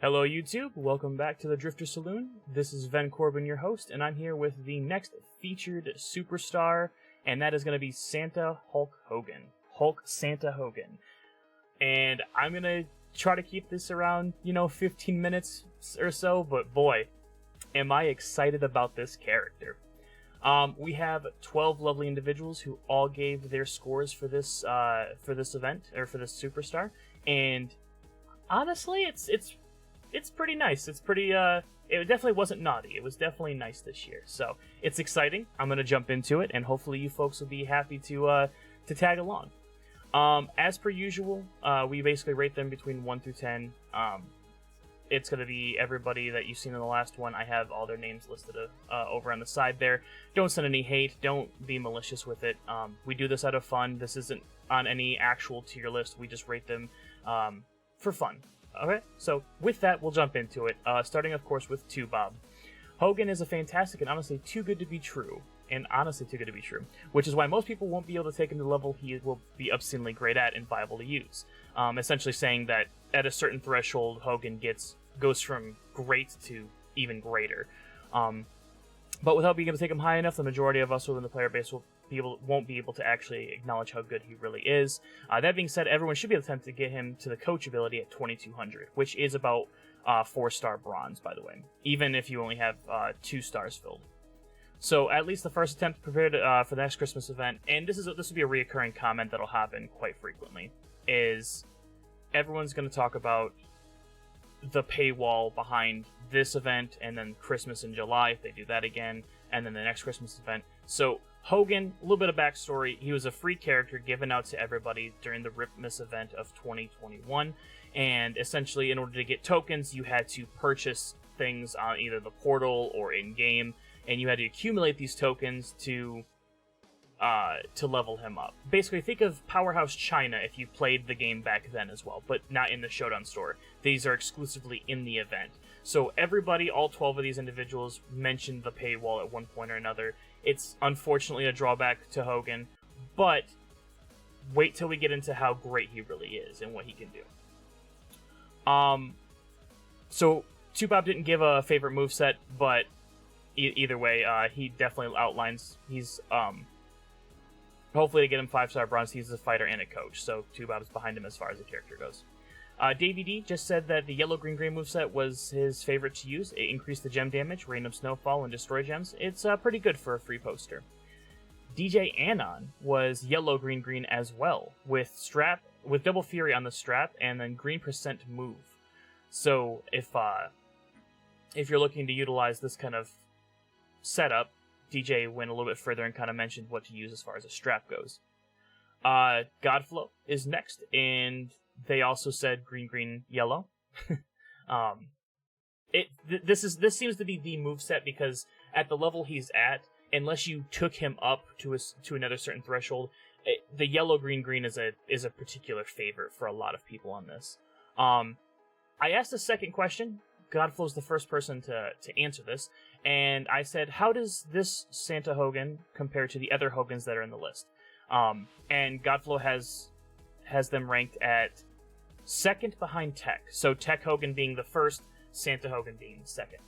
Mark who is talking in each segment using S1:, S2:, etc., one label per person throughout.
S1: Hello YouTube, welcome back to the Drifter Saloon. This is Ven Corbin, your host, and I'm here with the next featured superstar, and that is going to be Santa Hulk Hogan. Hulk Santa Hogan. And I'm going to try to keep this around, 15 minutes or so, but boy, am I excited about this character. We have 12 lovely individuals who all gave their scores for this event, or for this superstar, and honestly, it's pretty nice. It's pretty, it definitely wasn't naughty. It was definitely nice this year. So, it's exciting. I'm going to jump into it, and hopefully you folks will be happy to tag along. As per usual, we basically rate them between 1 through 10. It's going to be everybody that you've seen in the last one. I have all their names listed over on the side there. Don't send any hate. Don't be malicious with it. We do this out of fun. This isn't on any actual tier list. We just rate them for fun. Okay, so with that, we'll jump into it, starting, of course, with 2 Bob. Hogan is a fantastic and honestly too good to be true, which is why most people won't be able to take him to the level he will be obscenely great at and viable to use. Essentially saying that at a certain threshold, Hogan goes from great to even greater. But without being able to take him high enough, the majority of us within the player base won't be able to actually acknowledge how good he really is. That being said, everyone should be able to attempt to get him to the coach ability at 2200, which is about 4-star bronze, by the way, even if you only have 2 stars filled. So at least the first attempt prepared for the next Christmas event, and this will be a reoccurring comment that'll happen quite frequently, is everyone's going to talk about the paywall behind this event, and then Christmas in July if they do that again, and then the next Christmas event. So Hogan, a little bit of backstory, he was a free character given out to everybody during the Ripmas event of 2021, and essentially in order to get tokens, you had to purchase things on either the portal or in-game, and you had to accumulate these tokens to level him up. Basically, think of Powerhouse China if you played the game back then as well, but not in the Showdown store. These are exclusively in the event. So everybody, all 12 of these individuals, mentioned the paywall at one point or another. It's unfortunately a drawback to Hogan, but wait till we get into how great he really is and what he can do. So 2Bob didn't give a favorite moveset, but either way, he definitely outlines. He's hopefully to get him 5-star bronze, he's a fighter and a coach, so 2Bob's behind him as far as the character goes. Davey D just said that the yellow-green-green moveset was his favorite to use. It increased the gem damage, random snowfall, and destroy gems. It's pretty good for a free poster. DJ Anon was yellow-green-green as well, with double fury on the strap, and then green % move. So if you're looking to utilize this kind of setup, DJ went a little bit further and kind of mentioned what to use as far as a strap goes. Godflow is next, and they also said green, green, yellow. This seems to be the moveset because at the level he's at, unless you took him up to another certain threshold, the yellow, green, green is a particular favorite for a lot of people on this. I asked a second question. Godflow's the first person to answer this, and I said, how does this Santa Hogan compare to the other Hogans that are in the list? And Godflow has them ranked at second behind Tech. So Tech Hogan being the first, Santa Hogan being second.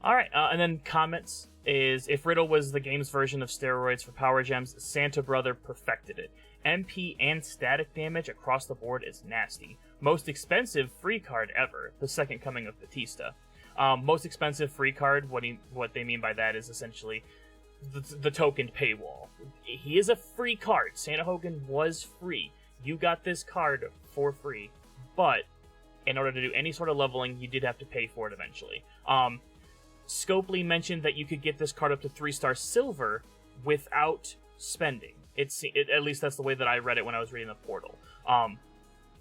S1: Alright, and then comments is, if Riddle was the game's version of steroids for power gems, Santa Brother perfected it. MP and static damage across the board is nasty. Most expensive free card ever, the second coming of Batista. Most expensive free card, what they mean by that is essentially the tokened paywall. He is a free card. Santa Hogan was free. You got this card for free, but in order to do any sort of leveling, you did have to pay for it eventually. Scopely mentioned that you could get this card up to 3-star silver without spending. At least that's the way that I read it when I was reading the portal.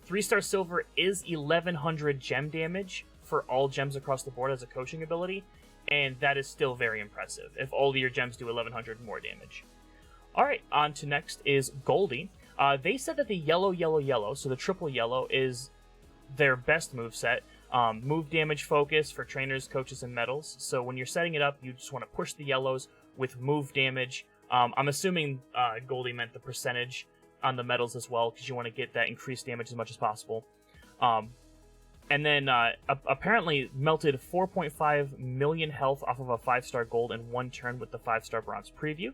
S1: 3-star silver is 1100 gem damage for all gems across the board as a coaching ability, and that is still very impressive if all of your gems do 1100 more damage. Alright, on to next is Goldie. They said that the yellow, yellow, yellow, so the triple yellow, is their best moveset. Move damage focus for trainers, coaches, and medals. So when you're setting it up, you just want to push the yellows with move damage. I'm assuming Goldie meant the percentage on the medals as well, because you want to get that increased damage as much as possible. And then apparently melted 4.5 million health off of a 5-star gold in one turn with the 5-star bronze preview.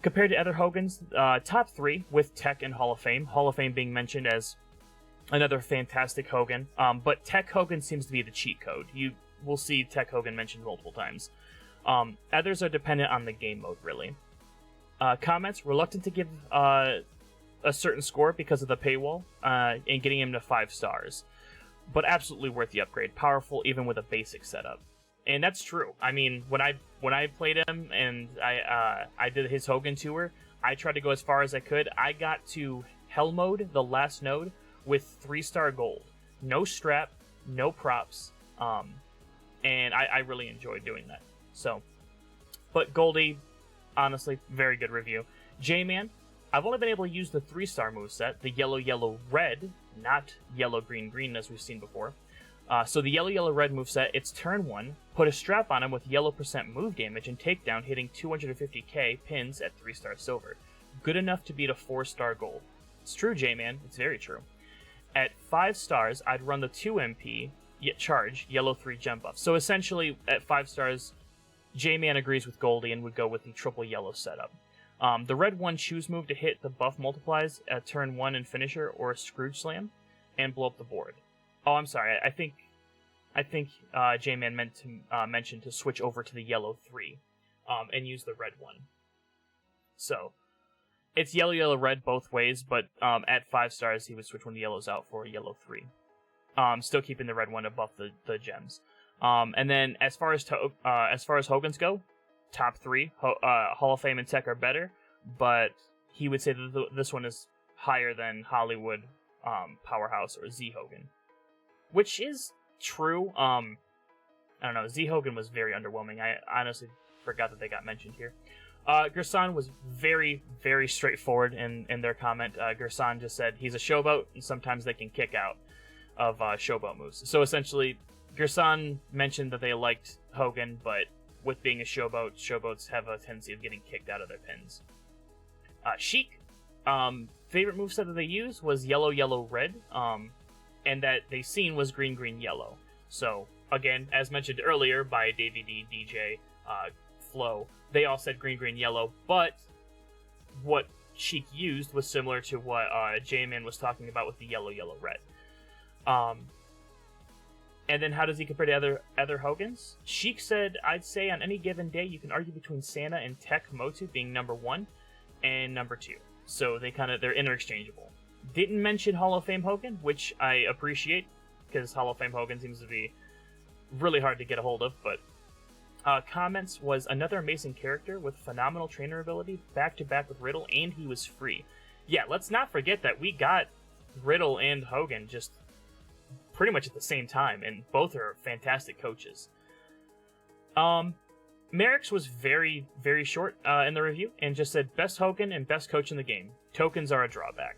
S1: Compared to other Hogans, top 3 with Tech and Hall of Fame. Hall of Fame being mentioned as another fantastic Hogan. But Tech Hogan seems to be the cheat code. You will see Tech Hogan mentioned multiple times. Others are dependent on the game mode, really. Comments, reluctant to give a certain score because of the paywall and getting him to 5 stars. But absolutely worth the upgrade. Powerful even with a basic setup. And that's true. I mean, when I played him and I did his Hogan tour, I tried to go as far as I could. I got to Hell Mode, the last node, with 3-star gold. No strap, no props, and I really enjoyed doing that. So, but Goldie, honestly, very good review. J-Man, I've only been able to use the 3-star moveset, the yellow, yellow, red, not yellow, green, green as we've seen before. So the yellow, yellow, red moveset, it's turn 1, put a strap on him with yellow % move damage and takedown hitting 250k pins at 3-star silver. Good enough to beat a 4-star gold. It's true, J-Man, it's very true. At 5 stars, I'd run the 2 MP, charge, yellow 3 gem buff. So essentially, at 5 stars, J-Man agrees with Goldie and would go with the triple yellow setup. The red 1 choose move to hit the buff multiplies at turn 1 and finisher or a Scrooge Slam and blow up the board. Oh, I'm sorry. I think J-Man meant to mention to switch over to the yellow 3 and use the red 1. So it's yellow, yellow, red both ways, but at 5 stars he would switch one of the yellows out for a yellow 3. Still keeping the red 1 above the gems. And then as far as Hogan's go, top 3, Hall of Fame and Tech are better, but he would say that this one is higher than Hollywood, Powerhouse, or Z Hogan, which is true. I don't know. Z Hogan was very underwhelming. I honestly forgot that they got mentioned here. Gerson was very, very straightforward in their comment. Gerson just said he's a showboat, and sometimes they can kick out of showboat moves. So essentially, Gerson mentioned that they liked Hogan, but with being a showboat, showboats have a tendency of getting kicked out of their pins. Sheik, favorite moveset that they used was yellow, yellow, red, and that they seen was green, green, yellow. So again, as mentioned earlier by Davey D, DJ, Flo, they all said green, green, yellow, but what Sheik used was similar to what J-Man was talking about with the yellow, yellow, red. And then how does he compare to other Hogans? Sheik said, I'd say on any given day you can argue between Santa and Tech Motu being number 1 and number 2. So they're interchangeable. Didn't mention Hall of Fame Hogan, which I appreciate, because Hall of Fame Hogan seems to be really hard to get a hold of, but comments was another amazing character with phenomenal trainer ability, back-to-back with Riddle, and he was free. Yeah, let's not forget that we got Riddle and Hogan just pretty much at the same time, and both are fantastic coaches. Merrick's was very, very short in the review, and just said, best Hogan and best coach in the game. Tokens are a drawback.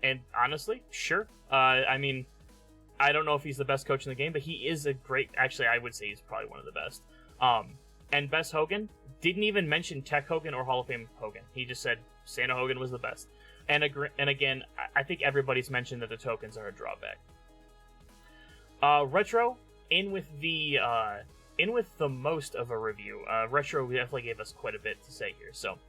S1: And honestly, sure. I mean, I don't know if he's the best coach in the game, but he is a great... Actually, I would say he's probably one of the best. And best Hogan, didn't even mention Tech Hogan or Hall of Fame Hogan. He just said Santa Hogan was the best. And again, I think everybody's mentioned that the tokens are a drawback. Retro, in with the most of a review. Retro definitely gave us quite a bit to say here. So,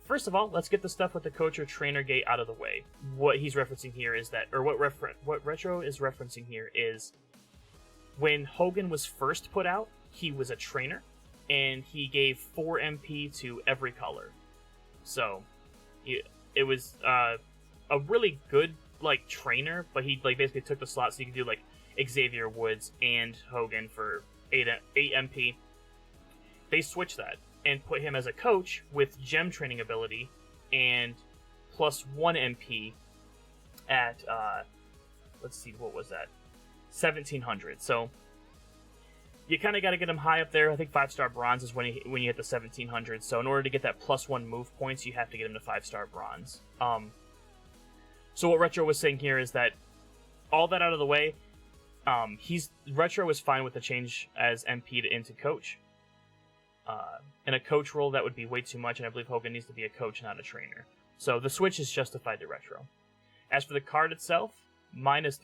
S1: first of all, let's get the stuff with the coach or trainer gate out of the way. What he's referencing here is that, or what Retro is referencing here is, when Hogan was first put out, he was a trainer, and he gave 4 MP to every color. So, it was a really good trainer, but he basically took the slot so you could do Xavier Woods and Hogan for 8 MP. They switched that and put him as a coach with gem training ability and plus 1 MP at let's see, what was that? 1700. So you kind of got to get him high up there. I think 5-star bronze is when you hit the 1700. So in order to get that plus 1 move points, you have to get him to 5-star bronze. So what Retro was saying here is that all that out of the way, Retro was fine with the change as MP into coach. In a coach role, that would be way too much, and I believe Hogan needs to be a coach, not a trainer. So the switch is justified to Retro. As for the card itself, mine is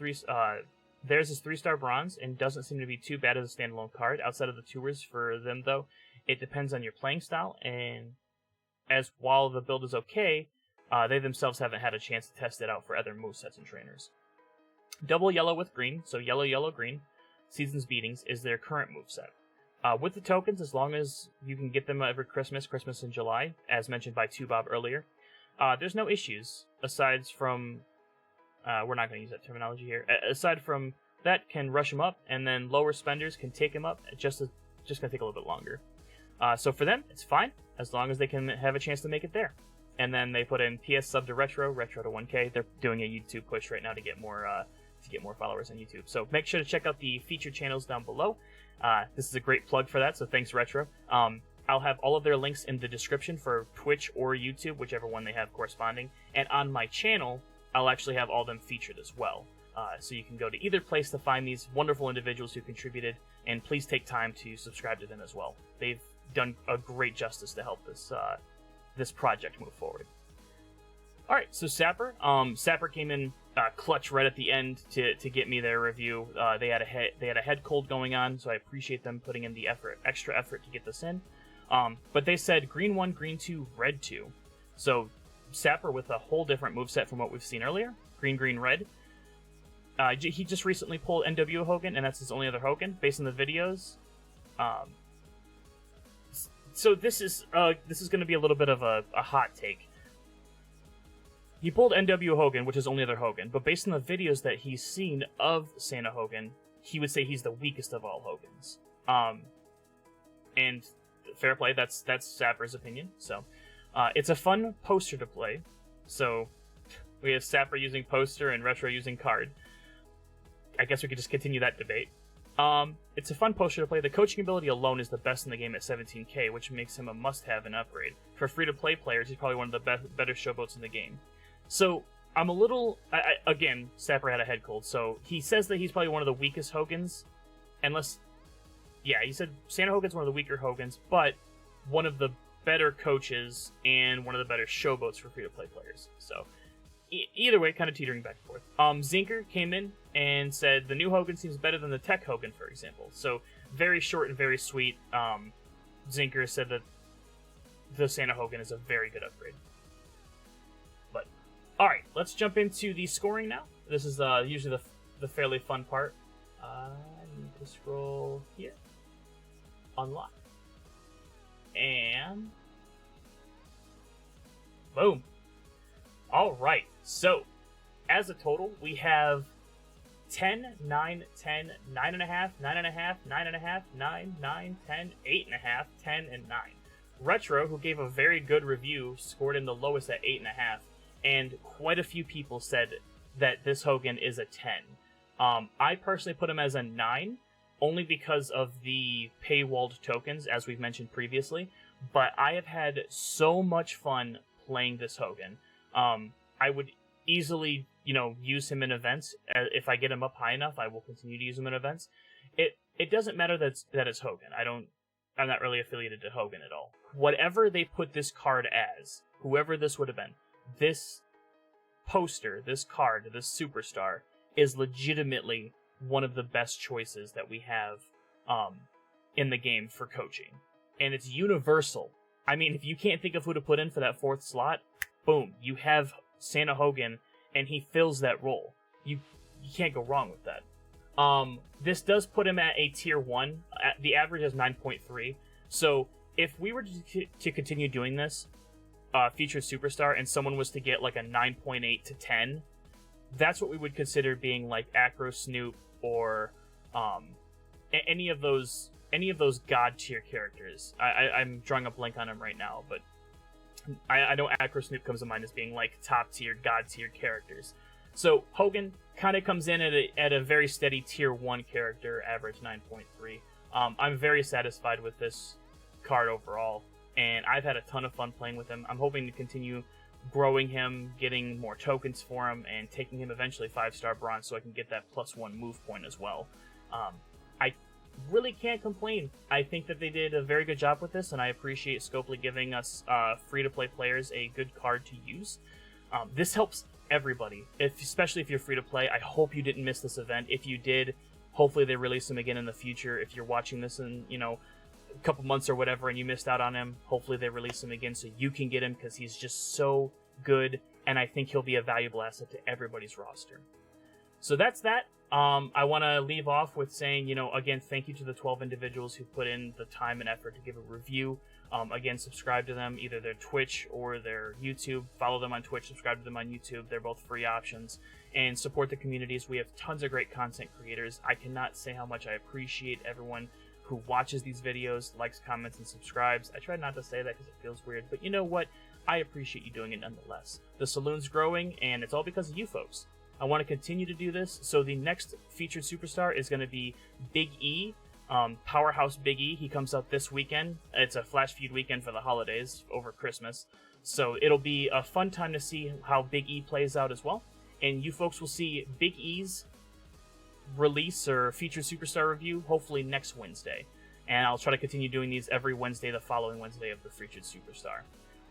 S1: Theirs is 3-star bronze and doesn't seem to be too bad as a standalone card. Outside of the tours for them, though, it depends on your playing style, and as while the build is okay, they themselves haven't had a chance to test it out for other movesets and trainers. Double yellow with green, so yellow, yellow, green, Season's Beatings is their current moveset. With the tokens, as long as you can get them every Christmas in July, as mentioned by 2Bob earlier, there's no issues aside from, we're not going to use that terminology here, aside from that can rush them up, and then lower spenders can take them up, just going to take a little bit longer. So for them, it's fine, as long as they can have a chance to make it there. And then they put in PS sub to Retro to 1K. They're doing a YouTube push right now to get more followers on YouTube. So make sure to check out the featured channels down below. This is a great plug for that, so thanks, Retro. I'll have all of their links in the description for Twitch or YouTube, whichever one they have corresponding. And on my channel, I'll actually have all of them featured as well. So you can go to either place to find these wonderful individuals who contributed, and please take time to subscribe to them as well. They've done a great justice to help this project move forward. All right, so Sapper. Sapper came in clutch right at the end to get me their review. They had a head cold going on, so I appreciate them putting in the extra effort to get this in. But they said green 1, green 2, red 2. So Sapper with a whole different moveset from what we've seen earlier. Green, green, red. He just recently pulled NWO Hogan, and that's his only other Hogan, based on the videos. So this is going to be a little bit of a hot take. He pulled NWO Hogan, which is only other Hogan, but based on the videos that he's seen of Santa Hogan, he would say he's the weakest of all Hogans. And fair play, that's Sapper's opinion. So it's a fun poster to play. So we have Sapper using poster and Retro using card. I guess we could just continue that debate. It's a fun poster to play. The coaching ability alone is the best in the game at 17k, which makes him a must-have and upgrade. For free-to-play players, he's probably one of the better showboats in the game. So I'm a little... again, Sapper had a head cold, so he says that he's probably one of the weakest Hogans, unless... Yeah, he said Santa Hogan's one of the weaker Hogans, but one of the better coaches and one of the better showboats for free-to-play players. So either way, kind of teetering back and forth. Zinker came in and said the new Hogan seems better than the Tech Hogan, for example. So very short and very sweet. Zinker said that the Santa Hogan is a very good upgrade. But all right, let's jump into the scoring now. This is usually the fairly fun part. I need to scroll here. Unlock. And boom. All right, so as a total, we have 10, 9, 10, 9.5, 9.5, 9.5, 9, 9, 10, 8.5, 10, and 9. Retro, who gave a very good review, scored in the lowest at 8.5, and quite a few people said that this Hogan is a 10. I personally put him as a 9, only because of the paywalled tokens, as we've mentioned previously, but I have had so much fun playing this Hogan. I would easily, use him in events. If I get him up high enough, I will continue to use him in events. It doesn't matter that it's Hogan. I'm not really affiliated to Hogan at all. Whatever they put this card as, whoever this would have been, this poster, this card, this superstar, is legitimately one of the best choices that we have in the game for coaching. And it's universal. I mean, if you can't think of who to put in for that 4th slot, boom, you have Santa Hogan, and he fills that role. You can't go wrong with that. This does put him at a tier 1. The average is 9.3. So if we were to continue doing this, featured superstar, and someone was to get like a 9.8 to 10, that's what we would consider being like Acro Snoop or any of those god tier characters. I'm drawing a blank on him right now, but I know Acro Snoop comes to mind as being like top tier, god tier characters. So Hogan kind of comes in at a very steady tier 1 character, average 9.3. I'm very satisfied with this card overall, and I've had a ton of fun playing with him. I'm hoping to continue growing him, getting more tokens for him, and taking him eventually 5-star bronze so I can get that +1 move point as well. I really can't complain. I think that they did a very good job with this, and I appreciate Scopely giving us free-to-play players a good card to use. This helps everybody, especially if you're free to play. I hope you didn't miss this event. If you did, hopefully they release him again in the future. If you're watching this in, a couple months or whatever and you missed out on him, hopefully they release him again so you can get him, because he's just so good, and I think he'll be a valuable asset to everybody's roster. So that's that. I want to leave off with saying, again, thank you to the 12 individuals who put in the time and effort to give a review. Again, subscribe to them, either their Twitch or their YouTube. Follow them on Twitch, subscribe to them on YouTube. They're both free options. And support the communities. We have tons of great content creators. I cannot say how much I appreciate everyone who watches these videos, likes, comments, and subscribes. I try not to say that because it feels weird, but you know what? I appreciate you doing it nonetheless. The saloon's growing, and it's all because of you folks. I want to continue to do this, so the next featured superstar is going to be Big E, Powerhouse Big E. He comes out this weekend. It's a flash feud weekend for the holidays over Christmas, so it'll be a fun time to see how Big E plays out as well. And you folks will see Big E's release or featured superstar review hopefully next Wednesday, and I'll try to continue doing these every Wednesday the following Wednesday of the featured superstar.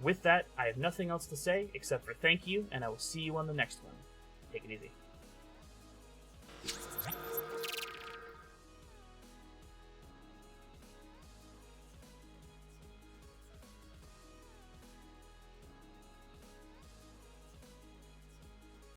S1: With that, I have nothing else to say except for thank you, and I will see you on the next one. Take it easy.